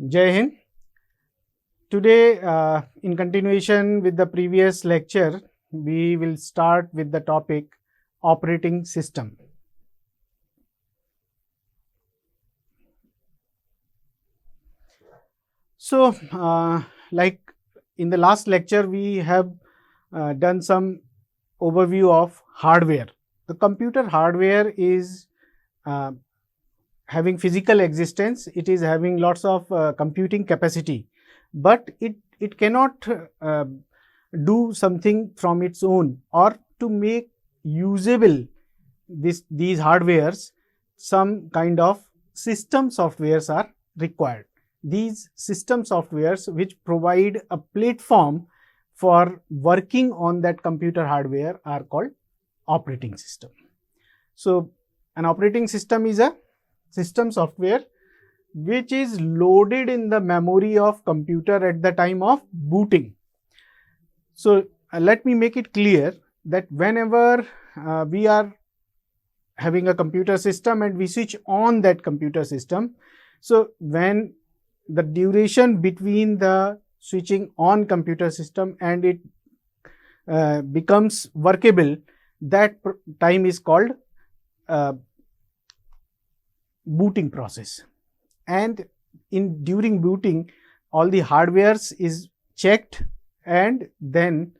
Jai Hind. Today, in continuation with the previous lecture, we will start with the topic operating system. So, like in the last lecture, we have done some overview of hardware. The computer hardware is having physical existence, it is having lots of computing capacity, but it cannot do something from its own, or to make usable these hardwares, some kind of system softwares are required. These system softwares which provide a platform for working on that computer hardware are called operating system. So, an operating system is a system software which is loaded in the memory of computer at the time of booting. So, let me make it clear that whenever we are having a computer system and we switch on that computer system, so when the duration between the switching on computer system and it becomes workable, that time is called booting process. And during booting, all the hardwares is checked, and then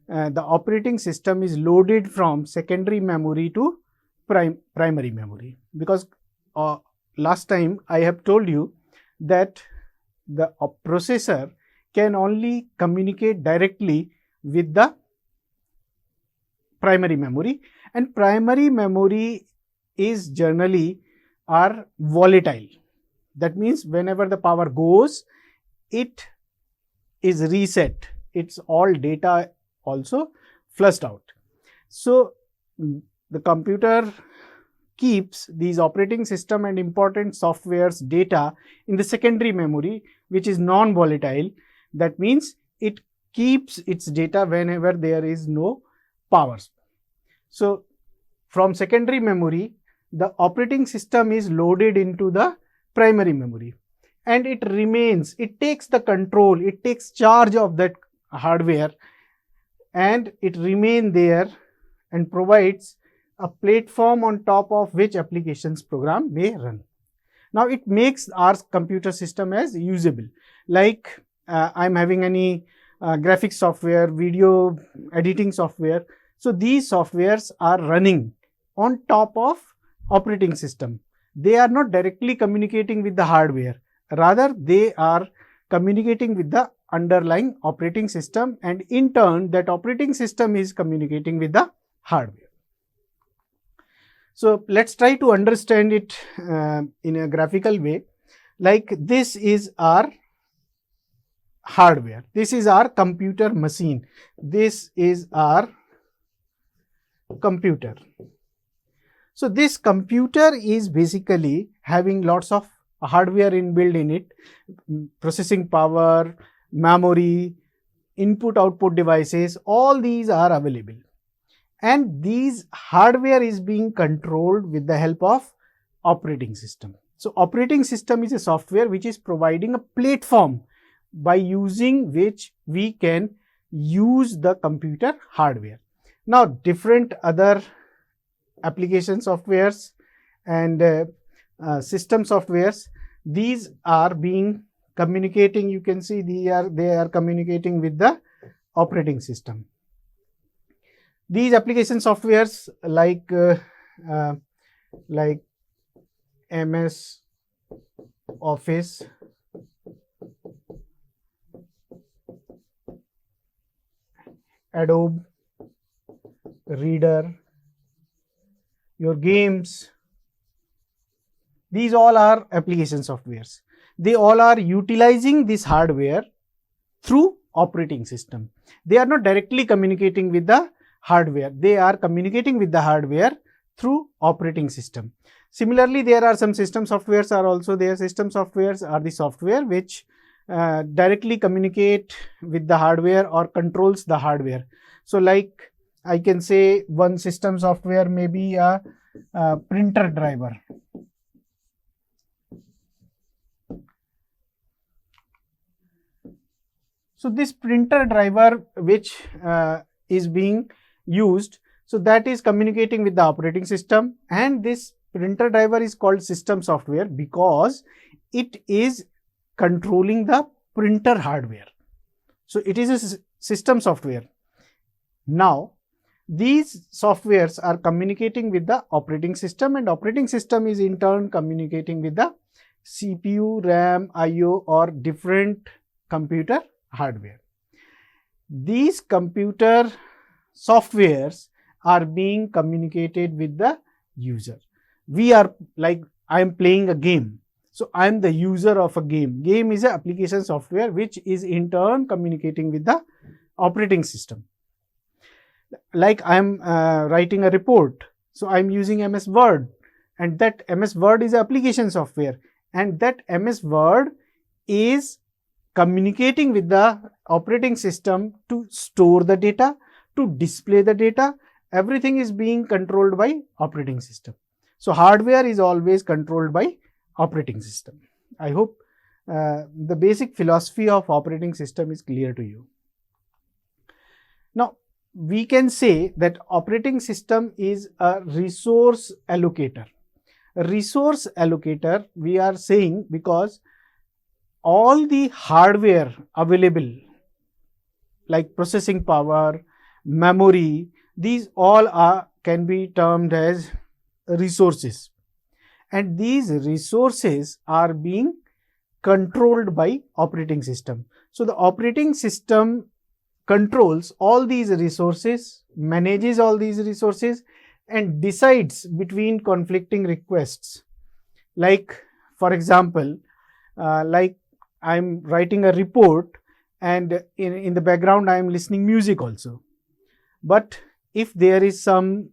the operating system is loaded from secondary memory to primary memory. Because last time I have told you that the processor can only communicate directly with the primary memory, and primary memory is generally are volatile. That means whenever the power goes, it is reset, its all data also flushed out. So, the computer keeps these operating system and important softwares data in the secondary memory, which is non-volatile. That means it keeps its data whenever there is no power. So, from secondary memory, the operating system is loaded into the primary memory, and it remains, it takes the control, it takes charge of that hardware, and it remains there and provides a platform on top of which applications program may run. Now, it makes our computer system as usable. Like I am having any graphics software, video editing software. So, these softwares are running on top of operating system. They are not directly communicating with the hardware, rather they are communicating with the underlying operating system, and in turn that operating system is communicating with the hardware. So, let us try to understand it in a graphical way. Like this is our hardware, this is our computer machine, this is our computer. So, this computer is basically having lots of hardware inbuilt in it, processing power, memory, input output devices, all these are available, and these hardware is being controlled with the help of operating system. So, operating system is a software which is providing a platform by using which we can use the computer hardware. Now, different other application softwares and system softwares, these are being communicating, you can see they are communicating with the operating system. These application softwares like MS Office, Adobe Reader, your games, these all are application softwares. They all are utilizing this hardware through operating system. They are not directly communicating with the hardware, they are communicating with the hardware through operating system. Similarly, there are some system softwares are also there. System softwares are the software which directly communicate with the hardware or controls the hardware. So, like I can say one system software may be a printer driver. So this printer driver which is being used, so that is communicating with the operating system, and this printer driver is called system software because it is controlling the printer hardware. So it is a system software. Now these softwares are communicating with the operating system, and operating system is in turn communicating with the CPU, RAM, IO or different computer hardware. These computer softwares are being communicated with the user. We are like, I am playing a game. So I am the user of a game. Game is an application software which is in turn communicating with the operating system. Like I am writing a report. So I am using MS Word, and that MS Word is application software, and that MS Word is communicating with the operating system to store the data, to display the data. Everything is being controlled by operating system. So hardware is always controlled by operating system. I hope the basic philosophy of operating system is clear to you. Now we can say that operating system is a resource allocator. A resource allocator we are saying because all the hardware available like processing power, memory, these all can be termed as resources, and these resources are being controlled by operating system. So the operating system controls all these resources, manages all these resources, and decides between conflicting requests. Like for example, like I am writing a report, and in the background I am listening music also. But if there is some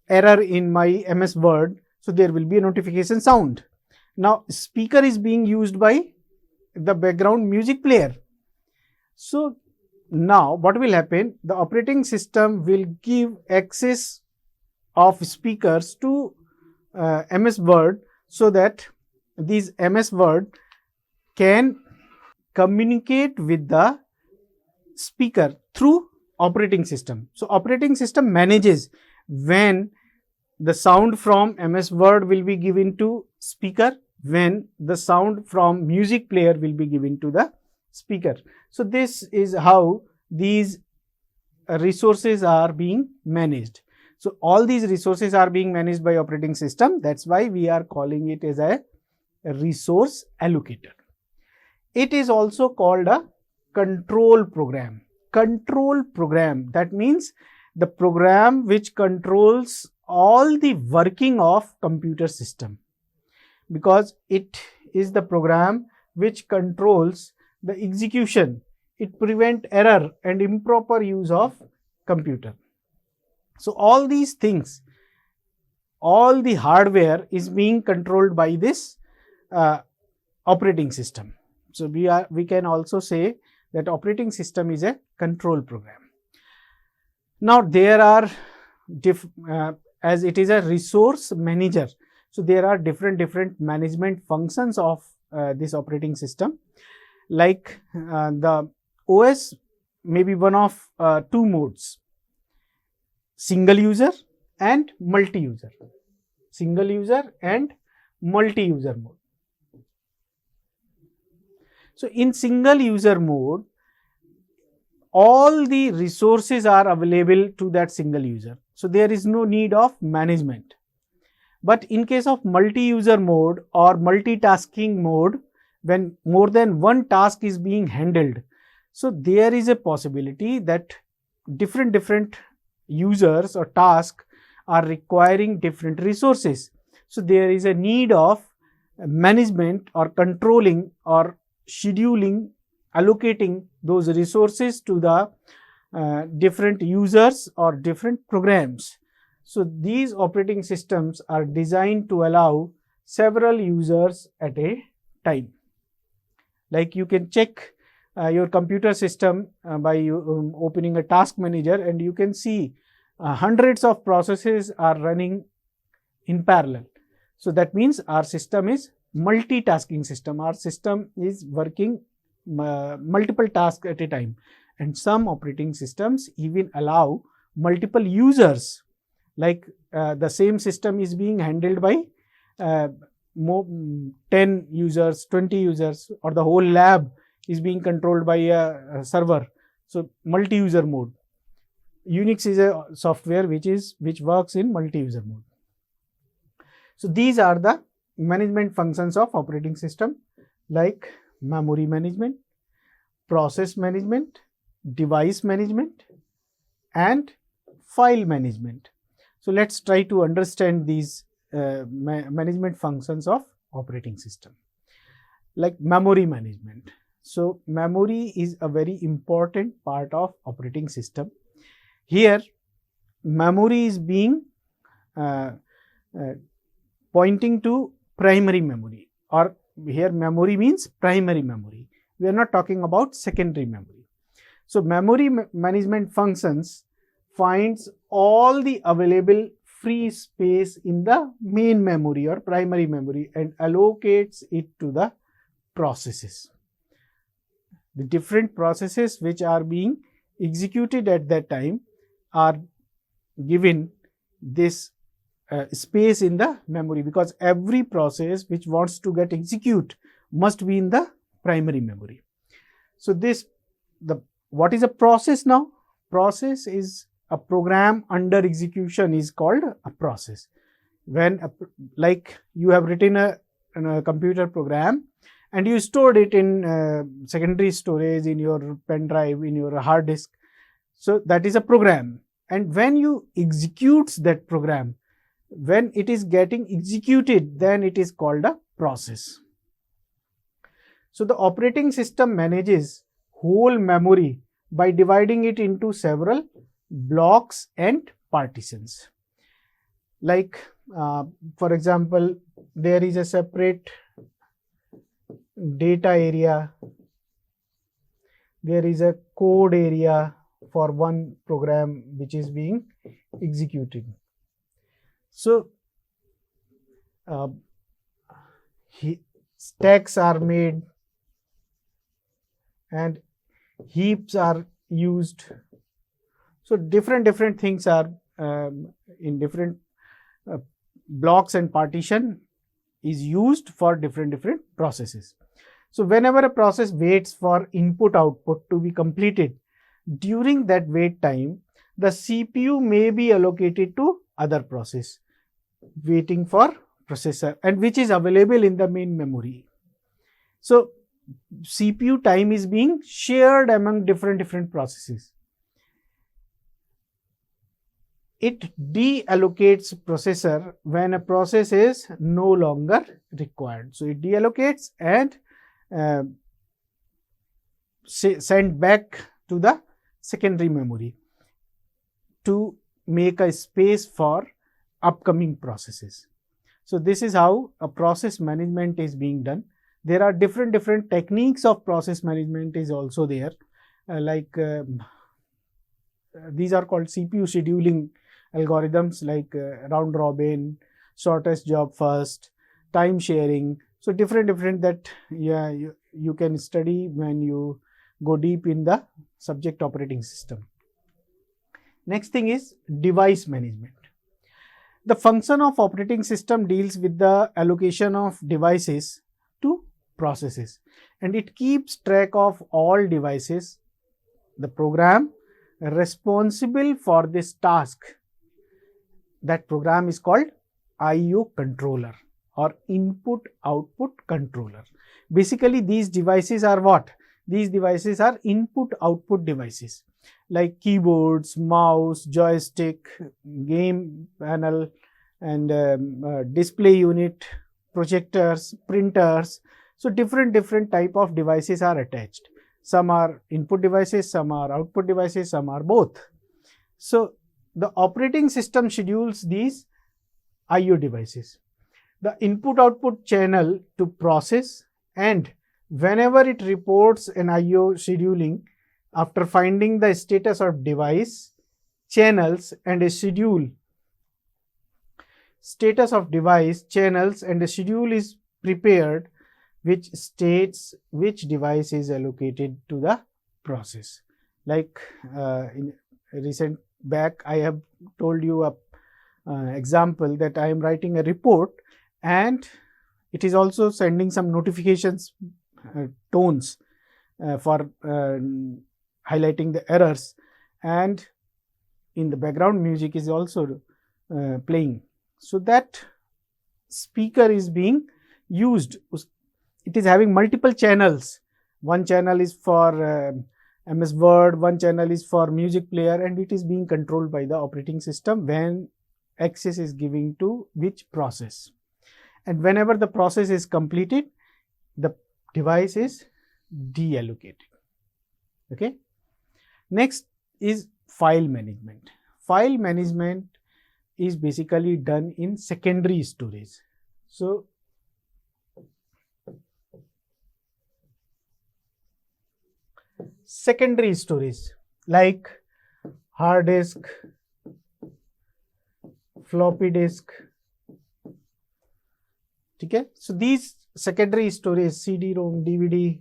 error in my MS Word, so there will be a notification sound. Now speaker is being used by the background music player. So now what will happen? The operating system will give access of speakers to MS Word, so that these MS Word can communicate with the speaker through operating system. So operating system manages when the sound from MS Word will be given to speaker, when the sound from music player will be given to the speaker. So this is how these resources are being managed. So all these resources are being managed by operating system. That's why we are calling it as a resource allocator. It is also called a control program. Control program, that means the program which controls all the working of computer system, because it is the program which controls the execution. It prevents error and improper use of computer. So all these things, all the hardware is being controlled by this operating system. So we can also say that operating system is a control program. Now there are as it is a resource manager, so there are different management functions of this operating system. Like the OS may be one of two modes: single user and multi-user. Single user and multi-user mode. So in single user mode, all the resources are available to that single user. So there is no need of management. But in case of multi-user mode or multitasking mode, when more than one task is being handled, so there is a possibility that different users or tasks are requiring different resources. So there is a need of management or controlling or scheduling, allocating those resources to the different users or different programs. So these operating systems are designed to allow several users at a time. Like you can check your computer system by opening a task manager, and you can see hundreds of processes are running in parallel. So that means our system is multitasking system. Our system is working multiple tasks at a time, and some operating systems even allow multiple users, like the same system is being handled by 10 users, 20 users, or the whole lab is being controlled by a server. So multi-user mode. Unix is a software which works in multi-user mode. So these are the management functions of operating system, like memory management, process management, device management, and file management. So let's try to understand these management functions of operating system. Like memory management. So memory is a very important part of operating system. Here memory is being pointing to primary memory, or here memory means primary memory. We are not talking about secondary memory. So memory management functions finds all the available free space in the main memory or primary memory and allocates it to the processes. The different processes which are being executed at that time are given this space in the memory, because every process which wants to get execute must be in the primary memory. So what is a process now? Process is a program under execution is called a process. When like you have written a computer program and you stored it in secondary storage, in your pen drive, in your hard disk. So that is a program, and when you execute that program, when it is getting executed, then it is called a process. So the operating system manages whole memory by dividing it into several blocks and partitions. Like for example, there is a separate data area, there is a code area for one program which is being executed. So stacks are made and heaps are used. So different things are in different blocks, and partition is used for different processes. So whenever a process waits for input output to be completed, during that wait time, the CPU may be allocated to other process waiting for processor, and which is available in the main memory. So CPU time is being shared among different processes. It deallocates processor when a process is no longer required. So it deallocates and send back to the secondary memory to make a space for upcoming processes. So this is how a process management is being done. There are different techniques of process management is also there, these are called CPU scheduling algorithms, like round robin, shortest job first, time sharing. So different that you can study when you go deep in the subject operating system. Next thing is device management. The function of operating system deals with the allocation of devices to processes, and it keeps track of all devices. The program responsible for this task, that program is called IO controller or input output controller. Basically these devices are what? These devices are input output devices, like keyboards, mouse, joystick, game panel, and display unit, projectors, printers. So different type of devices are attached. Some are input devices, some are output devices, some are both. So the operating system schedules these IO devices, the input output channel to process, and whenever it reports an IO scheduling, after finding the status of device, channels, and a schedule, status of device, channels, and a schedule is prepared which states which device is allocated to the process. Like in recent back I have told you a example that I am writing a report and it is also sending some notifications tones for highlighting the errors, and in the background music is also playing. So that speaker is being used. It is having multiple channels. One channel is for MS Word, one channel is for music player, and it is being controlled by the operating system when access is given to which process. And whenever the process is completed, the device is deallocated. Okay. Next is file management. File management is basically done in secondary storage. So secondary storage like hard disk, floppy disk. Okay. So these secondary storage, CD-ROM, DVD,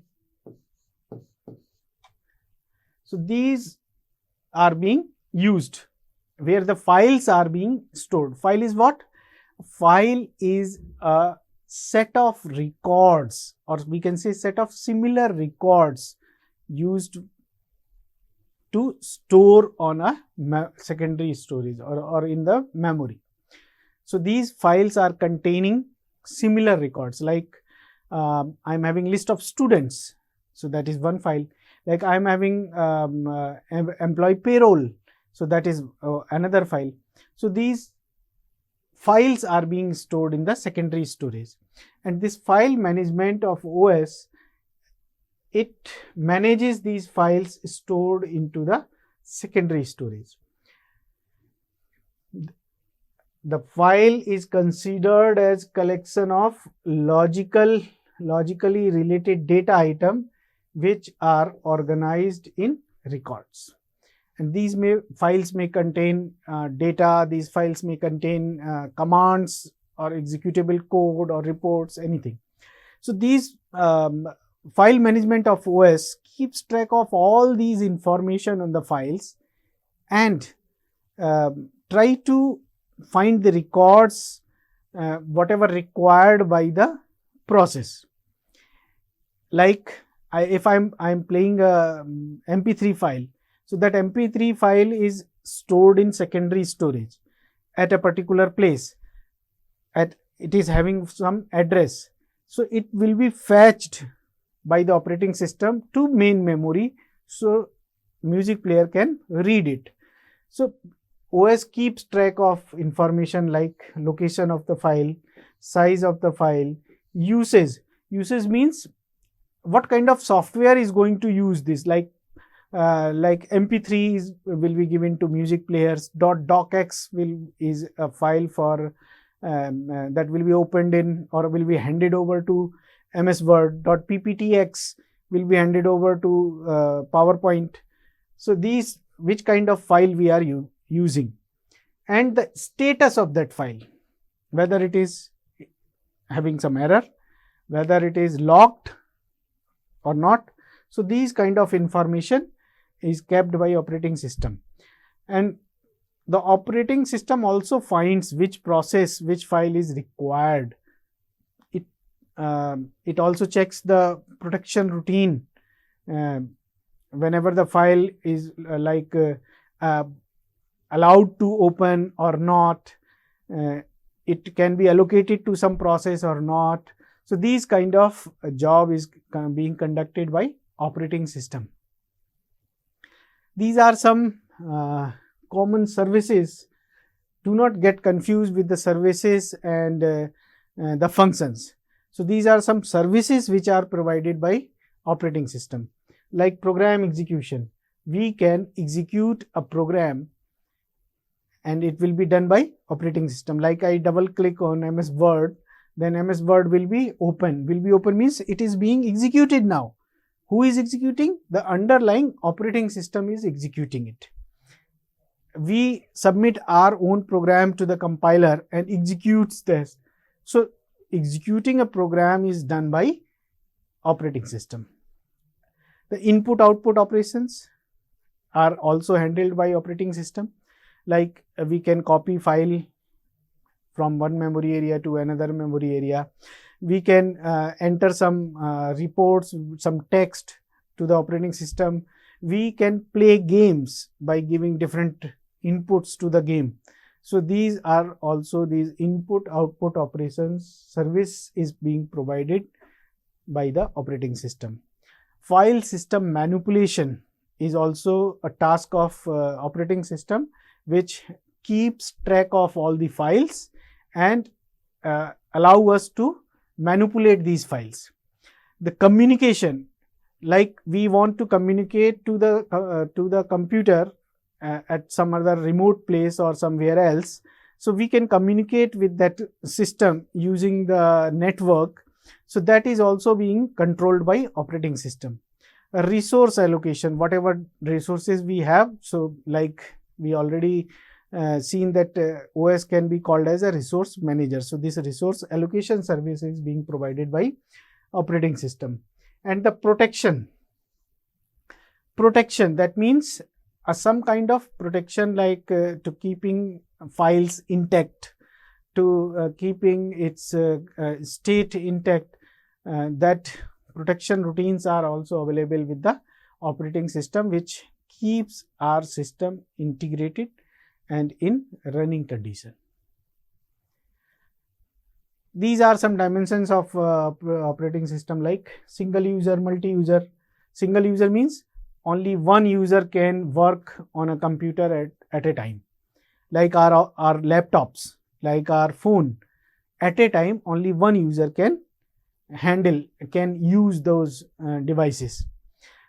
so these are being used where the files are being stored. File is what? File is a set of records, or we can say set of similar records used to store on a secondary storage or in the memory. So these files are containing similar records, like I'm having list of students, so that is one file. Like I'm having employee payroll, so that is another file. So these files are being stored in the secondary storage, and this file management of OS, it manages these files stored into the secondary storage. The file is considered as collection of logically related data item which are organized in records, and these files may contain data. These files may contain commands or executable code or reports, anything. So these file management of OS keeps track of all these information on the files and try to find the records whatever required by the process. Like if I'm playing a MP3 file, so that MP3 file is stored in secondary storage at a particular place, it is having some address, so it will be fetched by the operating system to main memory, so music player can read it. So OS keeps track of information like location of the file, size of the file, usage. Usage means what kind of software is going to use this, like MP3 will be given to music players. .docx is a file for that will be opened in or will be handed over to MS Word. .pptx will be handed over to PowerPoint. So these, which kind of file we are using, and the status of that file, whether it is having some error, whether it is locked or not. So these kind of information is kept by operating system, and the operating system also finds which process, which file is required. It also checks the protection routine whenever the file is allowed to open or not, it can be allocated to some process or not. So these kind of job is being conducted by operating system. These are some common services. Do not get confused with the services and the functions. So these are some services which are provided by operating system, like program execution. We can execute a program and it will be done by operating system. Like I double click on MS Word, then MS Word will be open. Will be open means it is being executed now. Who is executing? The underlying operating system is executing it. We submit our own program to the compiler and executes this. So executing a program is done by operating system. The input output operations are also handled by operating system, like we can copy file from one memory area to another memory area. We can enter some reports, some text to the operating system. We can play games by giving different inputs to the game. So these are also these input output operations. Service is being provided by the operating system. File system manipulation is also a task of operating system, which keeps track of all the files and allow us to manipulate these files. The communication, like we want to communicate to the computer at some other remote place or somewhere else, so we can communicate with that system using the network. So that is also being controlled by operating system. A resource allocation, whatever resources we have, so like we already seen that OS can be called as a resource manager. So this resource allocation service is being provided by operating system. And the protection, that means some kind of protection, like to keeping files intact, to keeping its state intact. That protection routines are also available with the operating system, which keeps our system integrated and in running condition. These are some dimensions of operating system, like single user, multi-user. Single user means only one user can work on a computer at a time, like our laptops, like our phone. At a time, only one user can use those devices.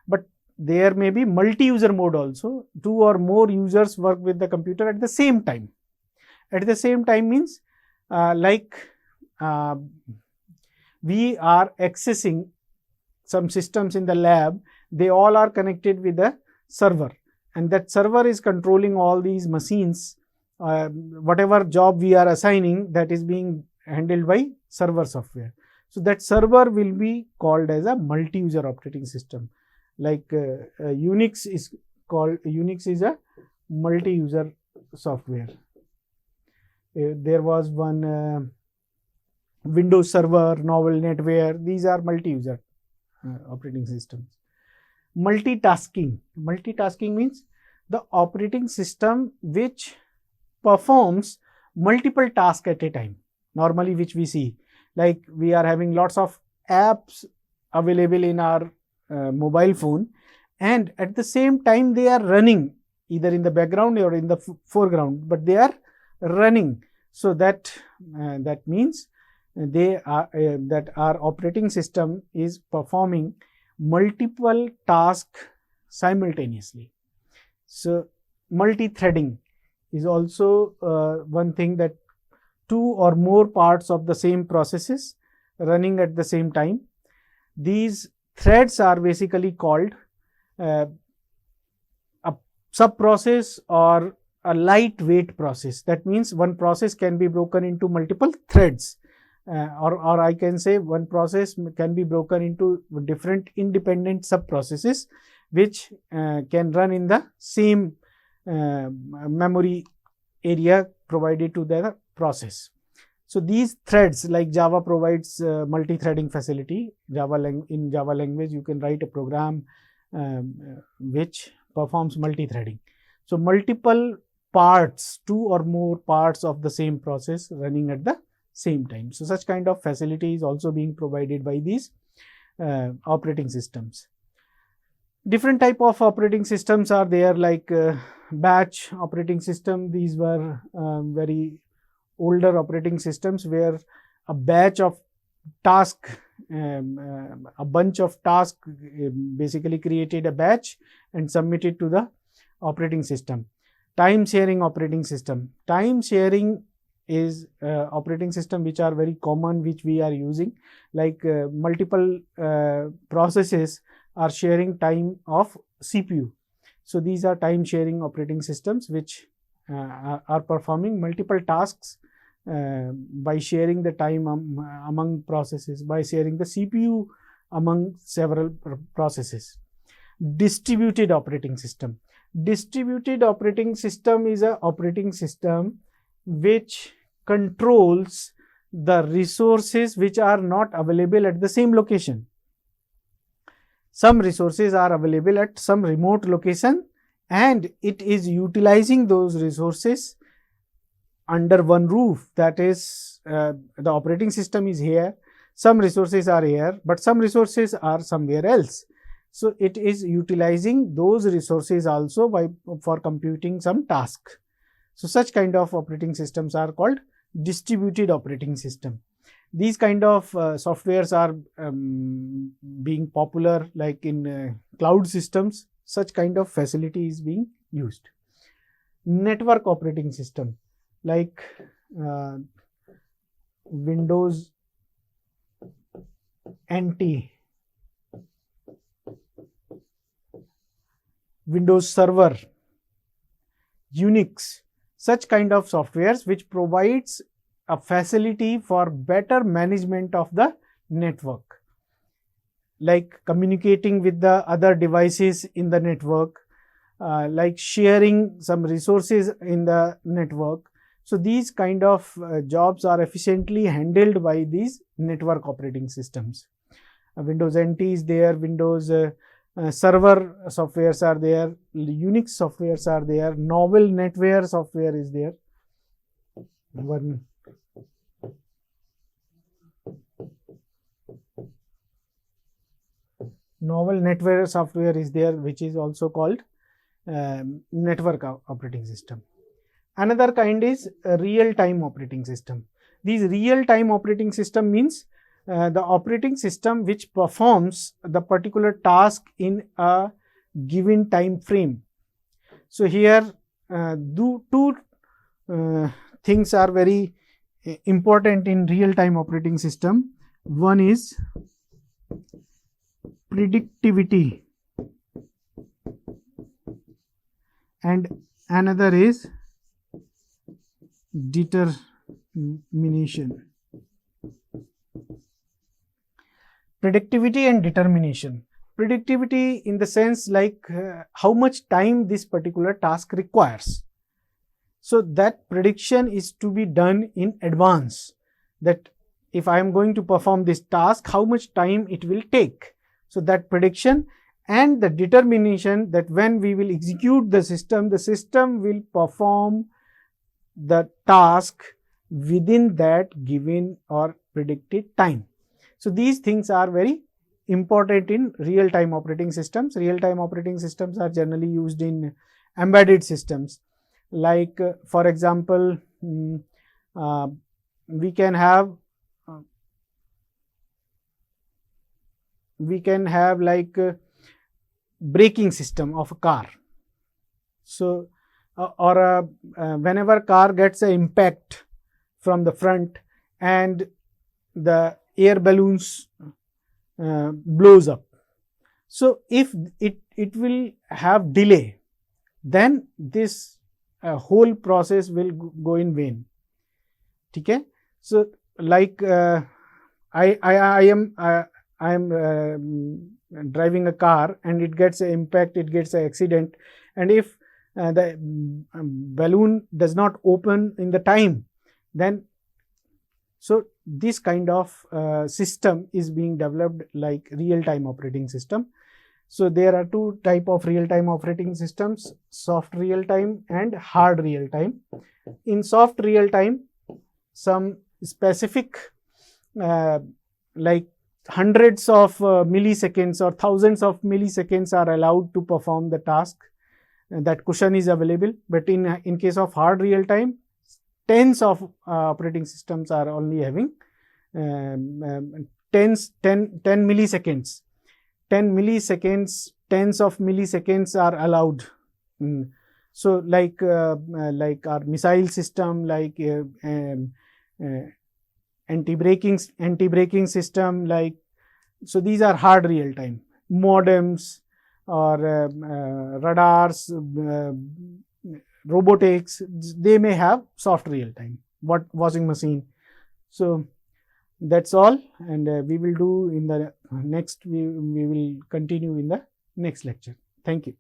But there may be multi-user mode also. Two or more users work with the computer at the same time. At the same time means we are accessing some systems in the lab. They all are connected with a server, and that server is controlling all these machines. Whatever job we are assigning, that is being handled by server software. So that server will be called as a multi-user operating system. Like Unix is a multi-user software. There was one Windows Server, Novel NetWare. These are multi-user operating systems. Multitasking means the operating system which performs multiple tasks at a time, normally which we see, like we are having lots of apps available in our mobile phone, and at the same time they are running either in the background or in the foreground, but they are running. So that means that our operating system is performing multiple tasks simultaneously. So multi-threading is also one thing, that two or more parts of the same processes running at the same time. These threads are basically called a sub-process or a lightweight process. That means one process can be broken into multiple threads, or I can say one process can be broken into different independent sub-processes which can run in the same memory area provided to the process. So these threads, like Java provides multi-threading facility. In Java language, you can write a program which performs multi-threading. So multiple parts, two or more parts of the same process running at the same time. So such kind of facility is also being provided by these operating systems. Different type of operating systems are there, like batch operating system. These were very older operating systems where a batch of task, a bunch of tasks, basically created a batch and submitted to the operating system. Time sharing operating system. Time sharing is operating system which are very common, which we are using, like multiple processes are sharing time of CPU. So these are time sharing operating systems which are performing multiple tasks by sharing the time among processes, by sharing the CPU among several processes. Distributed operating system. Distributed operating system is an operating system which controls the resources which are not available at the same location. Some resources are available at some remote location and it is utilizing those resources under one roof. That is, the operating system is here, some resources are here, but some resources are somewhere else. So it is utilizing those resources also for computing some task. So such kind of operating systems are called distributed operating system. These kind of softwares are being popular, like in cloud systems. Such kind of facility is being used. Network operating system, like Windows NT, Windows Server, Unix, such kind of softwares which provides a facility for better management of the network, like communicating with the other devices in the network, like sharing some resources in the network. So these kind of jobs are efficiently handled by these network operating systems. Windows NT is there, Windows Server softwares are there, Unix softwares are there, Novel NetWare software is there. One Novel NetWare software is there, which is also called network operating system. Another kind is real-time operating system. These real-time operating system means the operating system which performs the particular task in a given time frame. So here two things are very important in real-time operating system. One is predictivity and another is determination. Predictivity and determination. Predictivity in the sense like how much time this particular task requires. So that prediction is to be done in advance, that if I am going to perform this task, how much time it will take. So that prediction, and the determination that when we will execute the system will perform the task within that given or predicted time. So these things are very important in real-time operating systems. Real-time operating systems are generally used in embedded systems. Like for example, we can have like braking system of a car. So or whenever car gets an impact from the front and the air balloons blows up, so if it will have delay, then this whole process will go in vain. Okay, so like I am driving a car and it gets an impact, it gets an accident, and if the balloon does not open in the time, then so this kind of system is being developed like real-time operating system. So there are two type of real-time operating systems: soft real-time and hard real-time. In soft real-time, some specific like hundreds of milliseconds or thousands of milliseconds are allowed to perform the task. That cushion is available, but in case of hard real-time, tens of operating systems are only having 10 milliseconds. 10 milliseconds, tens of milliseconds are allowed. So like our missile system, like anti-braking system, like, so these are hard real time. Modems or radars, robotics, they may have soft real time. Washing machine. So That's all, and we will do in the next, we will continue in the next lecture. Thank you.